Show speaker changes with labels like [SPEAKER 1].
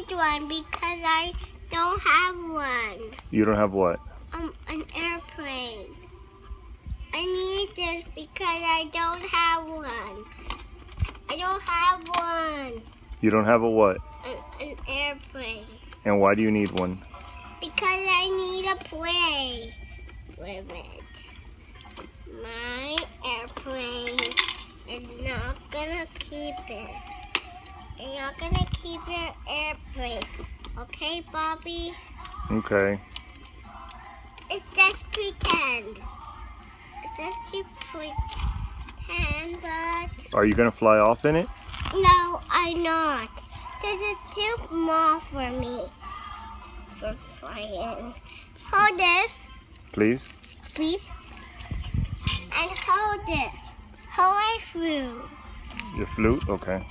[SPEAKER 1] need one because I don't have one.
[SPEAKER 2] You don't have what?
[SPEAKER 1] An airplane. I need this because I don't have one. I don't have one.
[SPEAKER 2] You don't have a what?
[SPEAKER 1] An airplane.
[SPEAKER 2] And why do you need one?
[SPEAKER 1] Because I need to play with it. My airplane is not gonna keep it. You're not gonna keep your airplane. Okay, Bobby?
[SPEAKER 2] Okay.
[SPEAKER 1] It's just pretend. It's just to pretend, but...
[SPEAKER 2] Are you gonna fly off in it?
[SPEAKER 1] No, I'm not. This is too small for me. For flying. Hold this,
[SPEAKER 2] Please?
[SPEAKER 1] please. And hold this. Hold my flute.
[SPEAKER 2] Your flute? Okay.